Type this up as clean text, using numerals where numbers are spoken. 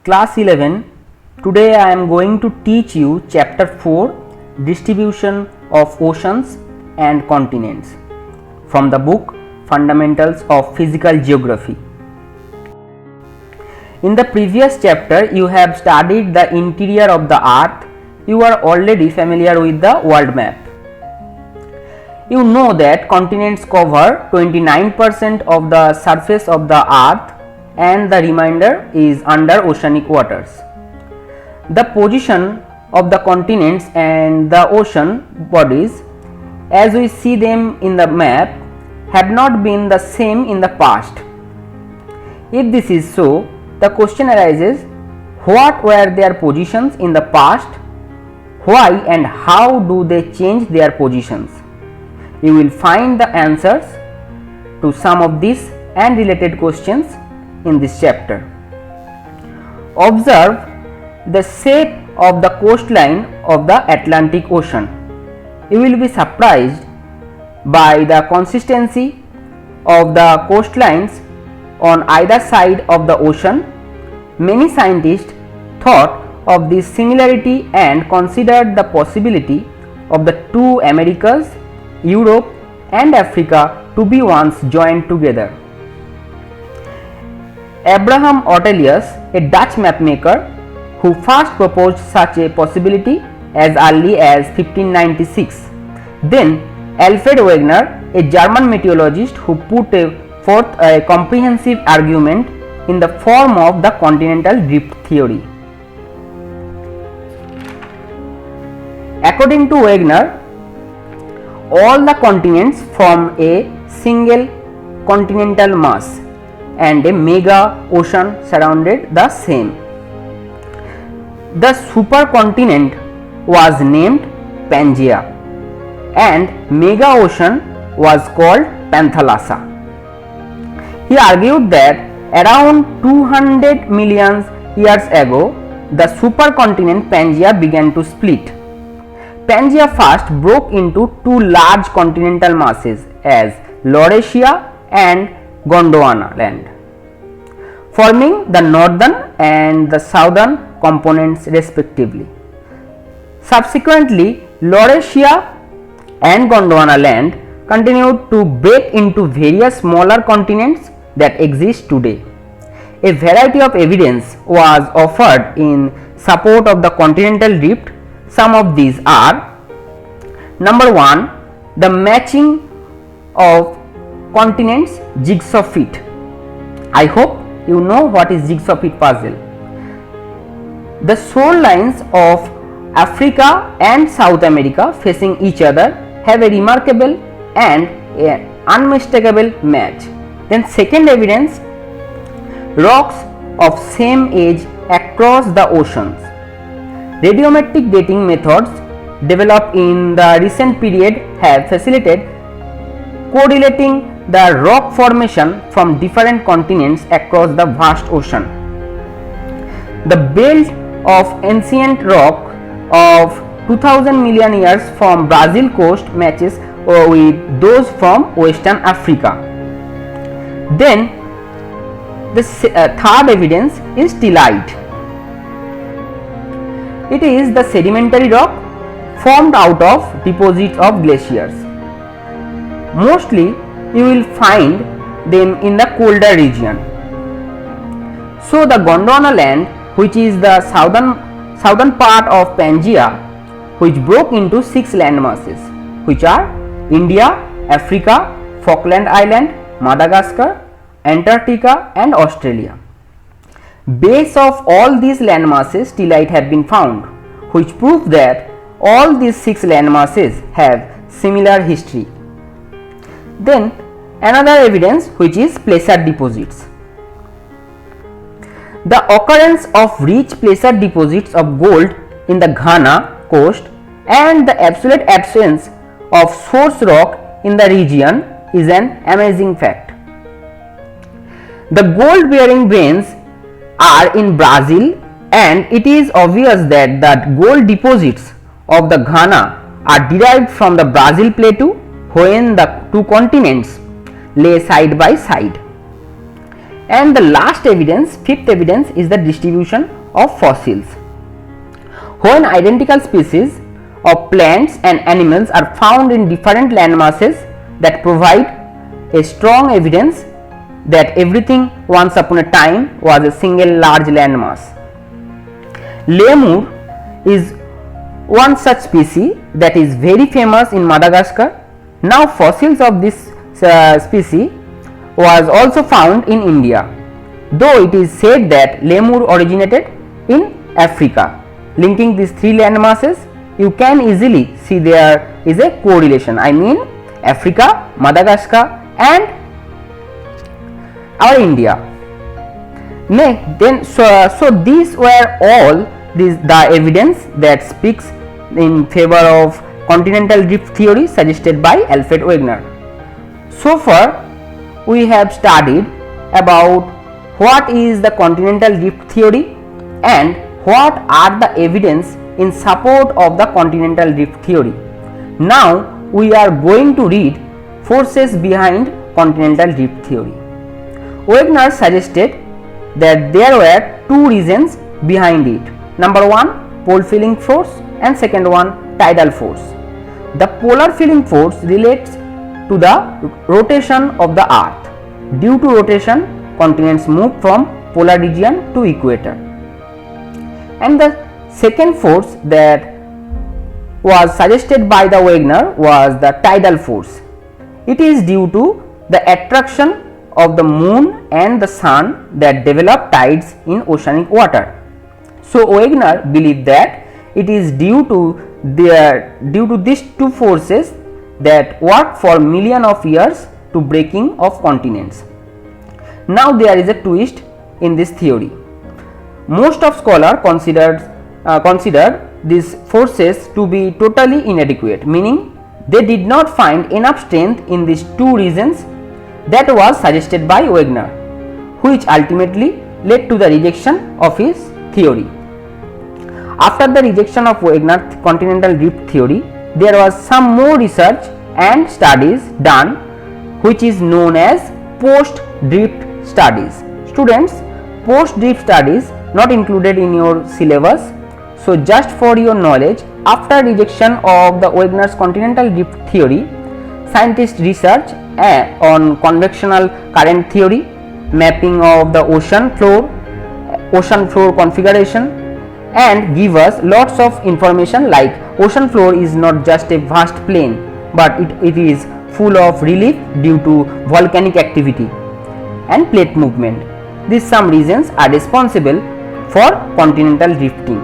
Class 11. Today I am going to teach you chapter 4, distribution of oceans and continents, from the book Fundamentals of Physical Geography. In the previous chapter you have studied the interior of the earth. You are already familiar with the world map. You know that continents cover 29% of the surface of the earth and the remainder is under oceanic waters. The position of the continents and the ocean bodies as we see them in the map have not been the same in the past. If this is so, the question arises, what were their positions in the past? Why and how do they change their positions? You will find the answers to some of these and related questions in this chapter. Observe the shape of the coastline of the Atlantic Ocean. You will be surprised by the consistency of the coastlines on either side of the ocean. Many scientists thought of this similarity and considered the possibility of the two Americas, Europe and Africa, to be once joined together. Abraham Ortelius, a Dutch mapmaker who first proposed such a possibility as early as 1596. Then Alfred Wegener, a German meteorologist who put forth a comprehensive argument in the form of the continental drift theory. According to Wegener, all the continents form a single continental mass and a mega ocean surrounded the same. The supercontinent was named Pangaea and mega ocean was called Panthalassa. He argued that around 200 million years ago, the supercontinent Pangaea began to split. Pangaea first broke into two large continental masses as Laurasia and Gondwana land, forming the northern and the southern components respectively. Subsequently, Laurasia and Gondwana land continued to break into various smaller continents that exist today. A variety of evidence was offered in support of the continental drift. Some of these are: number 1, the matching of continents jigsaw feet. I hope you know what is jigsaw feet puzzle. The shorelines of Africa and South America facing each other have a remarkable and unmistakable match. Then second evidence, rocks of same age across the oceans. Radiometric dating methods developed in the recent period have facilitated correlating the rock formation from different continents across the vast ocean. The belt of ancient rock of 2000 million years from Brazil coast matches with those from Western Africa. Then the third evidence is stillite. It is the sedimentary rock formed out of deposits of glaciers. Mostly you will find them in the colder region. So the Gondwana land, which is the southern part of Pangaea, which broke into 6 land masses, which are India, Africa, Falkland Island, Madagascar, Antarctica and Australia. Base of all these land masses stillite have been found, which prove that all these 6 land masses have similar history. Then another evidence, which is placer deposits. The occurrence of rich placer deposits of gold in the Ghana coast and the absolute absence of source rock in the region is an amazing fact. The gold bearing veins are in Brazil and it is obvious that the gold deposits of the Ghana are derived from the Brazil plateau when the two continents lay side by side. And the last evidence, fifth evidence, is the distribution of fossils. When identical species of plants and animals are found in different land masses, that provide a strong evidence that everything once upon a time was a single large land mass. Lemur is one such species that is very famous in Madagascar. Now fossils of this species was also found in India, though it is said that lemur originated in Africa. Linking these three land masses, you can easily see there is a correlation. I mean Africa, Madagascar and our India. So these were all the evidence that speaks in favor of continental drift theory suggested by Alfred Wegener. So far we have studied about what is the continental drift theory and what are the evidence in support of the continental drift theory. Now we are going to read forces behind continental drift theory. Wegener suggested that there were two reasons behind it. Number one, pole filling force, and second one, tidal force. The polar filling force relates to the rotation of the earth. Due to rotation, continents move from polar region to equator. And the second force that was suggested by the Wegener was the tidal force. It is due to the attraction of the moon and the sun that develop tides in oceanic water. So Wegener believed that it is due to these two forces that work for millions of years to breaking of continents. Now there is a twist in this theory. Most of scholars considered these forces to be totally inadequate, meaning they did not find enough strength in these two reasons that was suggested by Wegener, which ultimately led to the rejection of his theory. After the rejection of Wegener's continental drift theory, there was some more research and studies done, which is known as post-drift studies. Students, post-drift studies not included in your syllabus. So just for your knowledge, after rejection of the Wegener's continental drift theory, scientists research on convectional current theory, mapping of the ocean floor configuration, and give us lots of information like ocean floor is not just a vast plain, but it is full of relief due to volcanic activity and plate movement. These some reasons are responsible for continental drifting.